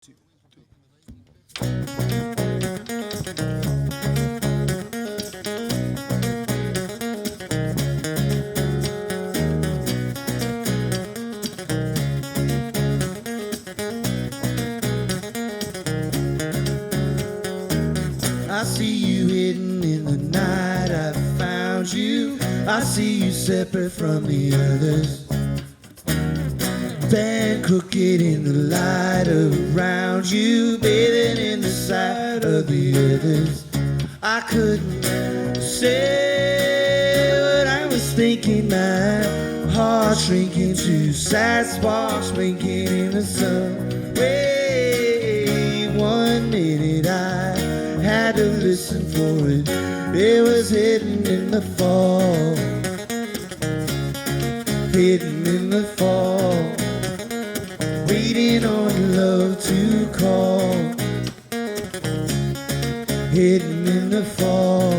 Two, three. I see you hidden in the night. I found you. I see you separate from the others. Bent crooked in the light around you, bathing in the sight of the others. I couldn't say what I was thinking. My heart shrinking to sad sparks blinking in the sun. Wait 1 minute, I had to listen for it. It was hidden in the fall, hidden in the fall, waiting on love to call, hidden in the fall.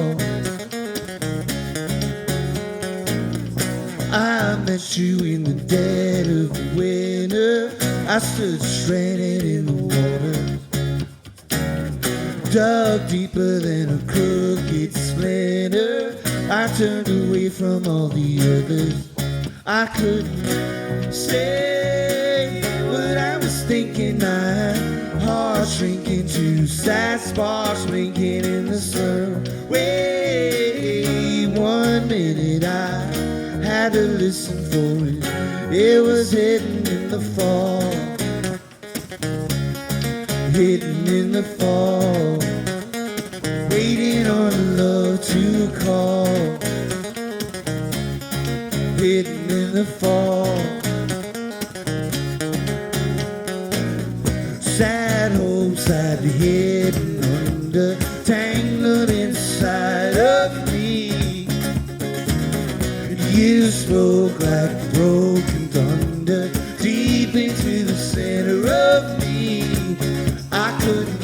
I met you in the dead of winter. I stood stranded in the water, dug deeper than a crooked splinter. I turned away from all the others. I couldn't say what I was thinking. My heart shrinking to sad sparks blinking in the sun. Wait 1 minute, I had to listen for it. It was hidden in the fall, hidden in the fall, waiting on love to call, hidden in the fall. Sad hopes I'd hidden under, tangled inside of me. You spoke like broken thunder, deep into the center of me. I couldn't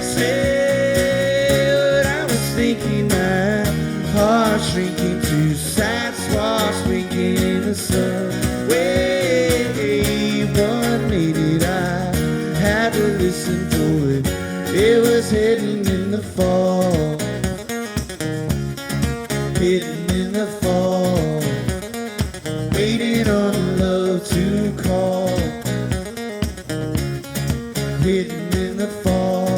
say what I was thinking. My heart shrinking to sad sparks blinking in the sun. Wait 1 minute, I had to listen for it. It was hidden in the fall, hidden in the fall, waiting on love to call, hidden in the fall.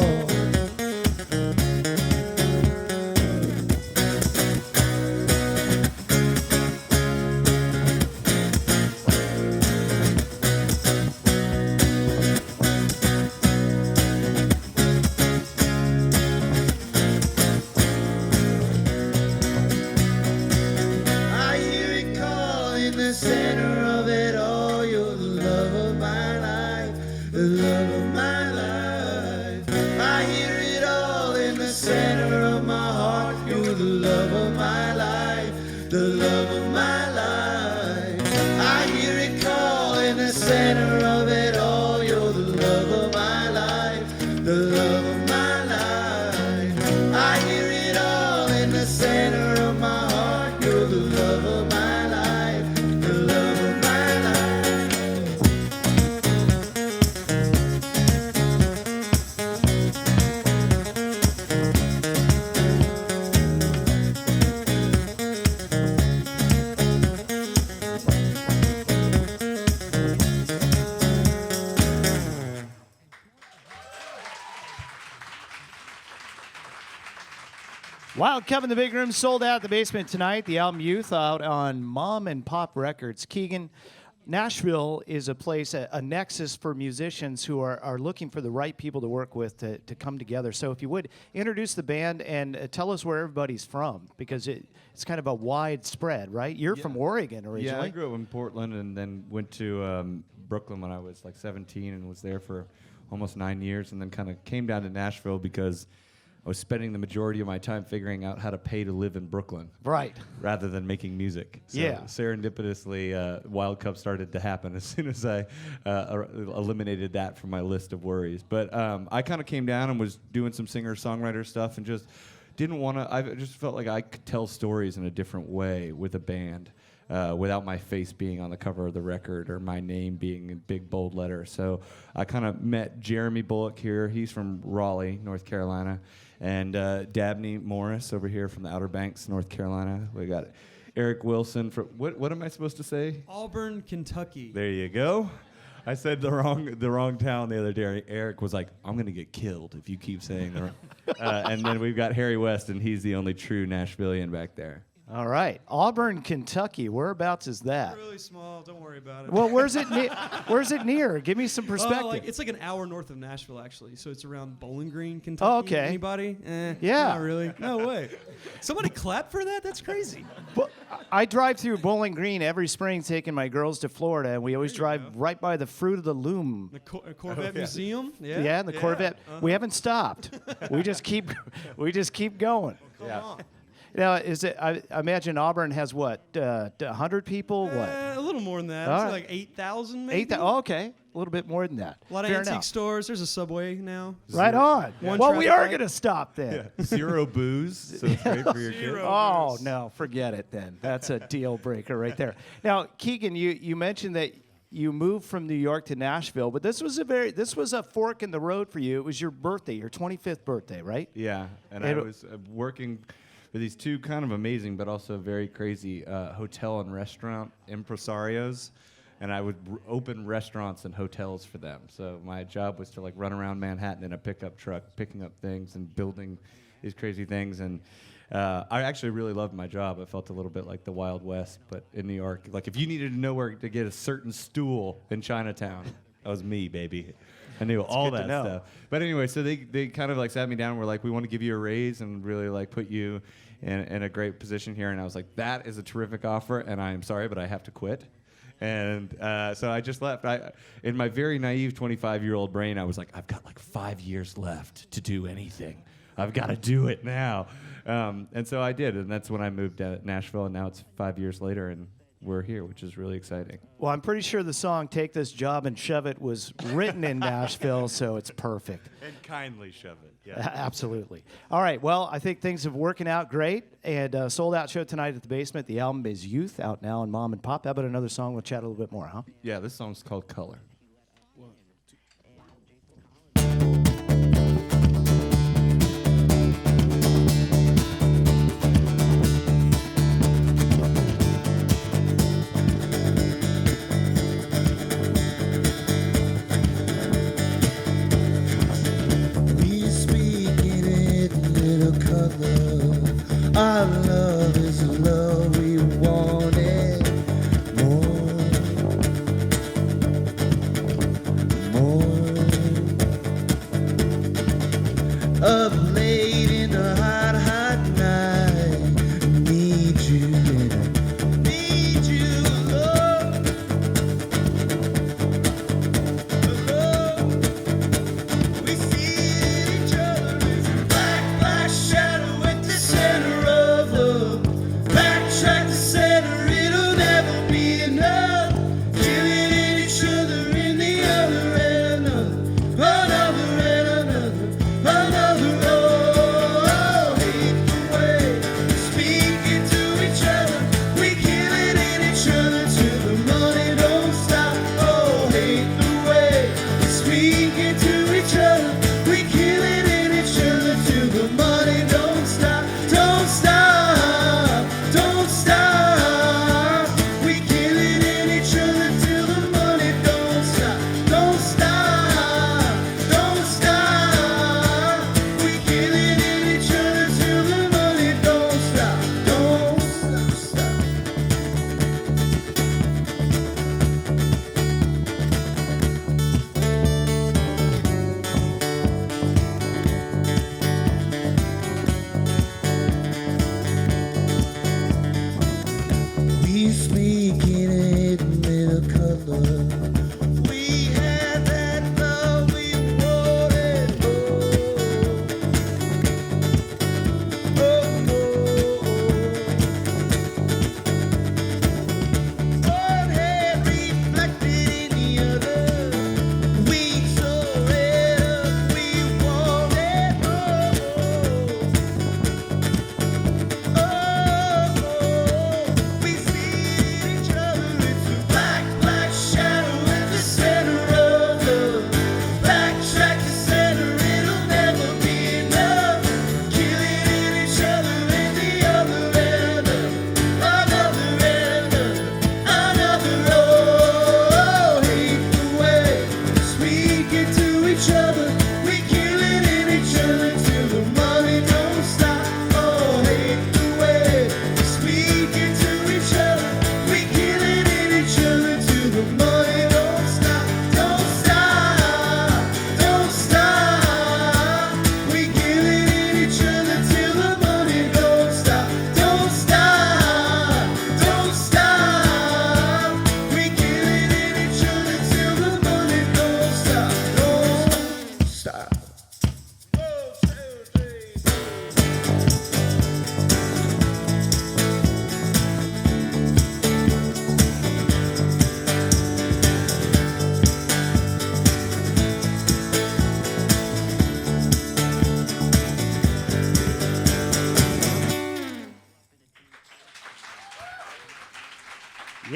I hear it call in the center of it all. You're the love of my life, the love of my life. I hear it all in the center of my heart. You're the love of my life, the love of my life. I hear it call in the center of it all. You're the love of my life, the love of my life. I hear it all in the center of my heart. You're the love of my life, the love of my life. Wild Cub in the Big Room sold out at the basement tonight. The album Youth out on Mom and Pop Records. Keegan, Nashville is a place, a nexus for musicians who are looking for the right people to work with to come together. So if you would, introduce the band and tell us where everybody's from, because it's kind of a wide spread, right? You're from Oregon originally. Yeah, I grew up in Portland and then went to Brooklyn when I was like 17 and was there for almost 9 years, and then kind of came down to Nashville because I was spending the majority of my time figuring out how to pay to live in Brooklyn. Right. Rather than making music. So Yeah. serendipitously, Wild Cup started to happen as soon as I eliminated that from my list of worries. But I kind of came down and was doing some singer-songwriter stuff and just didn't want to. I just felt like I could tell stories in a different way with a band. without my face being on the cover of the record or my name being in big bold letters. So I kind of met Jeremy Bullock here. He's from Raleigh, North Carolina, and Dabney Morris over here from the Outer Banks, North Carolina. We got Eric Wilson from what am I supposed to say? Auburn, Kentucky. There you go. I said the wrong town the other day. Eric was like, "I'm gonna get killed if you keep saying the wrong." And then we've got Harry West, and he's the only true Nashvilleian back there. All right. Auburn, Kentucky. Whereabouts is that? Really small. Don't worry about it. Well, where's it near? Give me some Oh, perspective. it's like an hour north of Nashville, actually. So it's around Bowling Green, Kentucky. Oh, okay. Anybody? Yeah. Not really. No way. Somebody clap for that? That's crazy. Well, I drive through Bowling Green every spring taking my girls to Florida, and we always drive right by the Fruit of the Loom. The Corvette Museum? Yeah. Yeah, the Corvette. We haven't stopped. we just keep going. Come on. Now, I imagine Auburn has what, 100 people? What? A little more than that. All It's right. like 8,000 maybe. 8,000? Oh, okay. A little bit more than that. A lot of Fair antique enough. stores. There's a Subway now. Right on. One Well, we traffic are light. going to stop then. Zero booze, so it's great for your kids. Zero. Oh, no, forget it then. That's a deal breaker right there. Now, Keegan, you mentioned that you moved from New York to Nashville, but this was a fork in the road for you. It was your birthday, your 25th birthday, right? Yeah, and I was working with these two kind of amazing but also very crazy hotel and restaurant impresarios, and I would open restaurants and hotels for them. So my job was to like run around Manhattan in a pickup truck, picking up things and building these crazy things. And I actually really loved my job. I felt a little bit like the Wild West, but in New York. Like if you needed to know where to get a certain stool in Chinatown, that was me, baby. I knew all good to that know. stuff. But anyway, so they kind of like sat me down and were like, we want to give you a raise and really like put you in a great position here. And I was like, that is a terrific offer, and I am sorry, but I have to quit. And so I just left. In my very naive 25-year-old brain, I was like, I've got like 5 years left to do anything. I've got to do it now. And so I did, and that's when I moved to Nashville, and now it's 5 years later, and we're here, which is really exciting. Well, I'm pretty sure the song "Take This Job and Shove It" was written in Nashville, so it's perfect. And kindly shove it. Yeah. Absolutely. All right. Well, I think things have working out great, and sold out show tonight at the Basement. The album is Youth, out now on Mom and Pop. How about another song? We'll chat a little bit more, huh? Yeah, this song's called Color. We speak in it, little color. Our love is the love we wanted. More. Up late in the hot, hot night. Need you and I need you alone. Alone. We see each other as a black, black shadow at the center of love. Backtrack the center, it'll never be enough. Killing in each other in the other and another and another, another. Oh.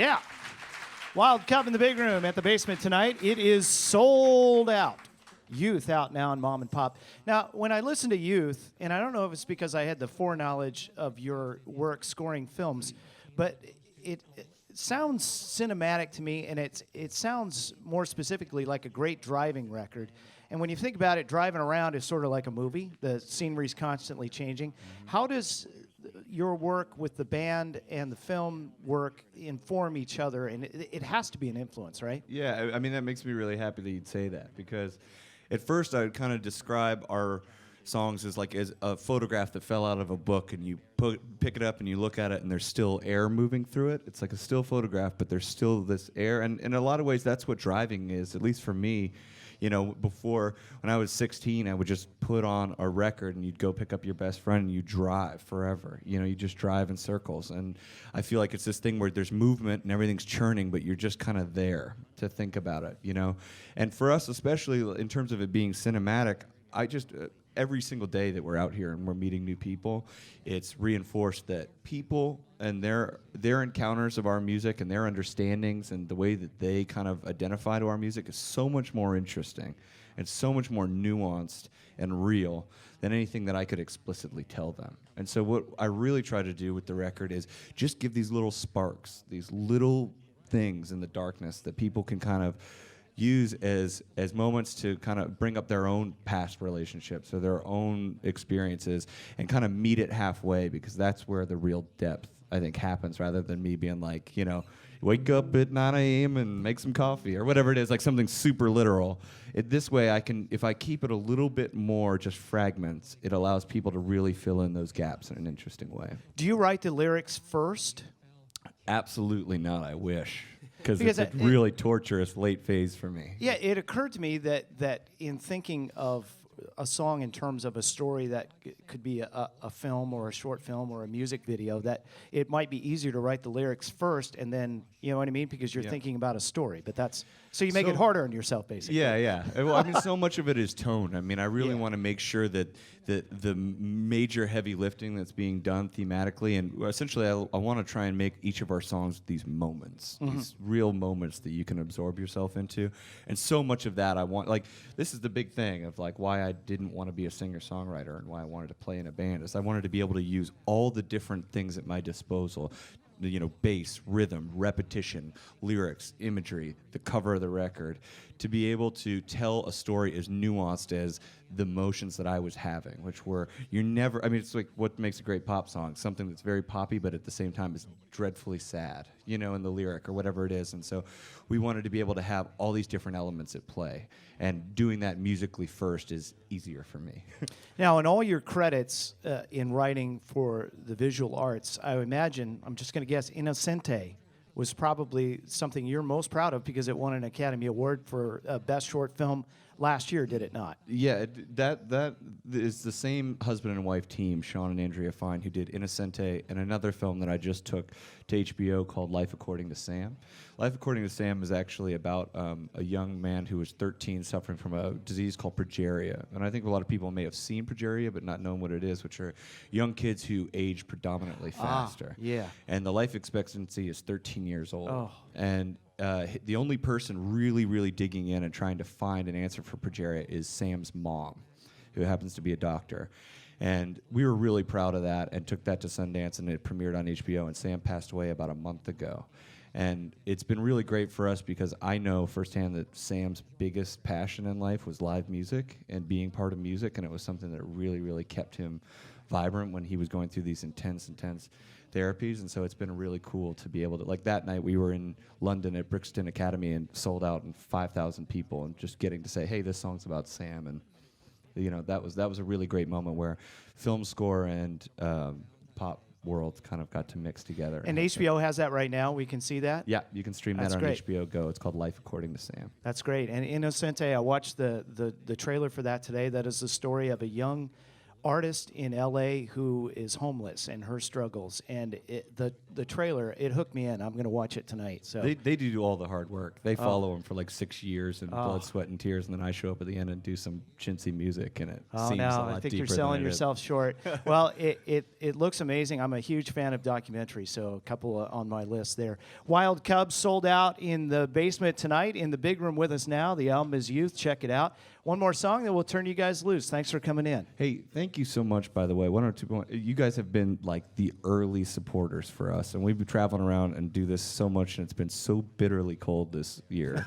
Yeah. Wild Cup in the big room at the basement tonight. It is sold out. Youth out now in Mom and Pop. Now, when I listen to Youth, and I don't know if it's because I had the foreknowledge of your work scoring films, but it sounds cinematic to me, and it sounds more specifically like a great driving record. And when you think about it, driving around is sort of like a movie. The scenery's constantly changing. How does your work with the band and the film work inform each other? And it has to be an influence, right? Yeah, I mean, that makes me really happy that you'd say that, because at first I would kind of describe our songs as a photograph that fell out of a book, and you pick it up and you look at it and there's still air moving through it. It's like a still photograph, but there's still this air. And in a lot of ways, that's what driving is, at least for me. You know, before, when I was 16, I would just put on a record and you'd go pick up your best friend and you drive forever. You know, you just drive in circles. And I feel like it's this thing where there's movement and everything's churning, but you're just kind of there to think about it, you know? And for us, especially in terms of it being cinematic, I just, every single day that we're out here and we're meeting new people, it's reinforced that people and their encounters of our music and their understandings and the way that they kind of identify to our music is so much more interesting and so much more nuanced and real than anything that I could explicitly tell them. And so what I really try to do with the record is just give these little sparks, these little things in the darkness that people can kind of use as moments to kind of bring up their own past relationships or their own experiences and kind of meet it halfway, because that's where the real depth, I think, happens, rather than me being like, you know, wake up at 9 a.m. and make some coffee or whatever it is, like something super literal. This way I can, if I keep it a little bit more just fragments, it allows people to really fill in those gaps in an interesting way. Do you write the lyrics first? Absolutely not, I wish. Because it's a really torturous late phase for me. Yeah, it occurred to me that in thinking of a song in terms of a story that could be a film or a short film or a music video, that it might be easier to write the lyrics first and then, you know what I mean? Because you're thinking about a story. But that's, so you make it harder on yourself, basically. Yeah. Well, I mean, so much of it is tone. I mean, I really want to make sure that the major heavy lifting that's being done thematically, and essentially I want to try and make each of our songs these moments, these real moments that you can absorb yourself into. And so much of that I want, like, this is the big thing of like why I didn't want to be a singer-songwriter and why I wanted to play in a band, is I wanted to be able to use all the different things at my disposal. You know, bass, rhythm, repetition, lyrics, imagery, the cover of the record, to be able to tell a story as nuanced as the emotions that I was having, which were, you're never, I mean, it's like what makes a great pop song, something that's very poppy, but at the same time is dreadfully sad, you know, in the lyric or whatever it is. And so we wanted to be able to have all these different elements at play, and doing that musically first is easier for me. Now, in all your credits in writing for the visual arts, I imagine, I'm just going to guess, Innocente was probably something you're most proud of, because it won an Academy Award for Best Short Film last year, did it not? Yeah, that is the same husband and wife team, Sean and Andrea Fine, who did Innocente and another film that I just took to HBO called Life According to Sam. Life According to Sam is actually about a young man who was 13 suffering from a disease called progeria. And I think a lot of people may have seen progeria but not known what it is, which are young kids who age predominantly faster. Yeah. And the life expectancy is 13 years old. Oh. And the only person really, really digging in and trying to find an answer for progeria is Sam's mom, who happens to be a doctor. And we were really proud of that and took that to Sundance, and it premiered on HBO, and Sam passed away about a month ago. And it's been really great for us because I know firsthand that Sam's biggest passion in life was live music and being part of music, and it was something that really, really kept him vibrant when he was going through these intense therapies. And so it's been really cool to be able to, like that night we were in London at Brixton Academy and sold out in 5,000 people, and just getting to say, hey, this song's about Sam. And you know, that was a really great moment where film score and pop world kind of got to mix together. And HBO has that right now. We can see that? Yeah, you can stream That's that on great. HBO Go. It's called Life According to Sam. That's great. And Innocente, I watched the trailer for that today. That is the story of a young artist in LA who is homeless and her struggles, and the trailer, it hooked me in. I'm going to watch it tonight. So They do all the hard work. They follow him for like 6 years and blood, sweat, and tears, and then I show up at the end and do some chintzy music, and it seems a lot I think deeper you're than selling it is. yourself short. Well, it looks amazing. I'm a huge fan of documentaries, so a couple on my list there. Wild Cubs sold out in the basement tonight. In the big room with us now, the album is Youth. Check it out. One more song, then we'll turn you guys loose. Thanks for coming in. Hey, thank you so much, by the way. 102. You guys have been like the early supporters for us, and we've been traveling around and do this so much, and it's been so bitterly cold this year.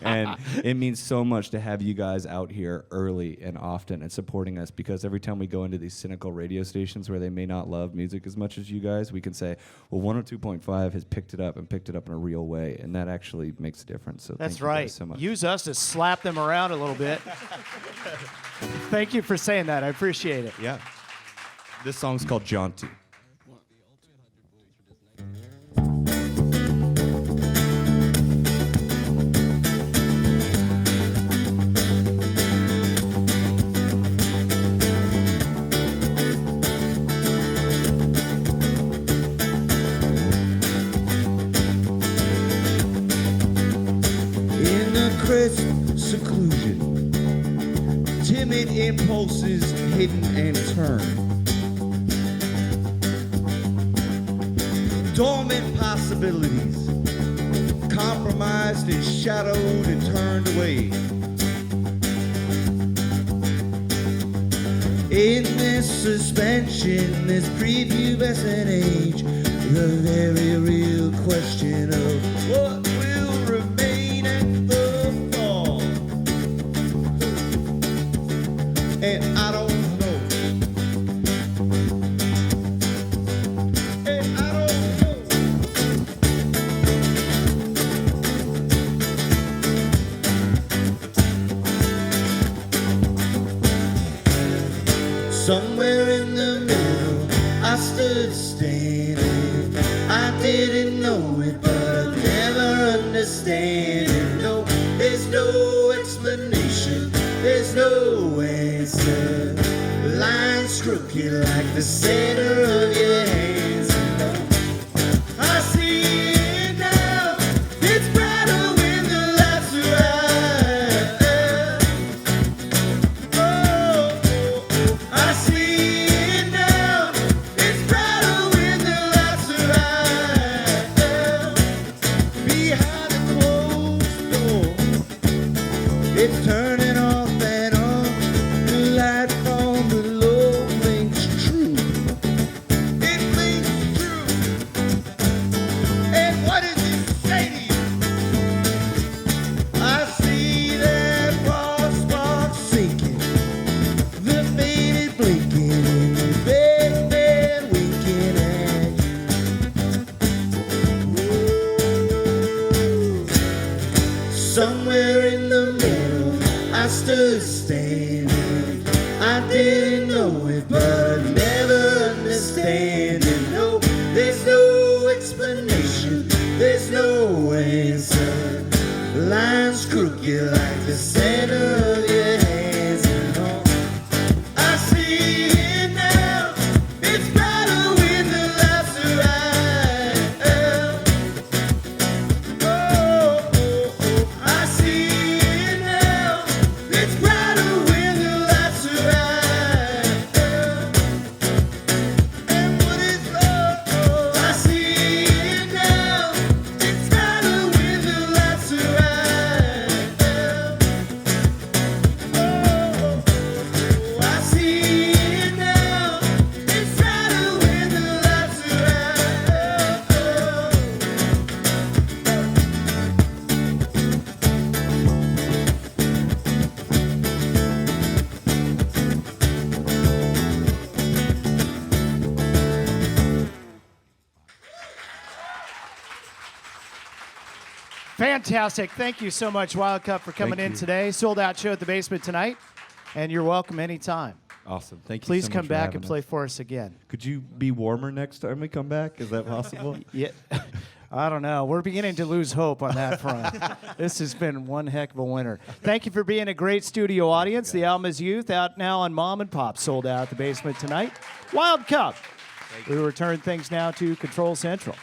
And it means so much to have you guys out here early and often and supporting us, because every time we go into these cynical radio stations where they may not love music as much as you guys, we can say, well, 102.5 has picked it up in a real way, and that actually makes a difference. So That's thank you right. guys so much. Use us to slap them around a little bit. Thank you for saying that. I appreciate it. Yeah. This song's called Jaunty. In the crisp seclusion, timid impulses hidden and turned, dormant possibilities compromised and shadowed and turned away. In this suspension, this prepubescent age, the very real question of what will remain at the fall. And I don't know. And I don't know. Somewhere in the middle, I stood standing. I didn't know it, but I never understand it. No, there's no explanation, there's no answer. Lines crooked like the center of your hands. I see it now, it's brighter when the lights are out. I see it now, it's brighter when the lights are out. Behind the closed door, it's turning off and on. The light from below blinks true. It blinks true. And what does it say to you? I see that raw spark sinking, the baby blinking, and the big man winking at you. Somewhere in the middle, I stood standing. I didn't know it, but I never understand it. No, there's no explanation, there's no answer. Lines crooked like the center of your hands. And all I see it now, it's brighter when the lights are out. I see it now, it's brighter when the lights are out. And what is love? I see it now, it's brighter when the lights are out. I see it now, it's brighter when the lights are Fantastic. Thank you so much, Wild Cup, for coming Thank in you. today. Sold out show at the basement tonight, and you're welcome anytime. Awesome. Thank you Please so much come for back having and play us. for us again. Could you be warmer next time we come back? Is that possible? Yeah. I don't know. We're beginning to lose hope on that front. This has been one heck of a winter. Thank you for being a great studio audience. The album is Youth, out now on Mom and Pop, sold out at the basement tonight. Wild Cup. We return things now to Control Central.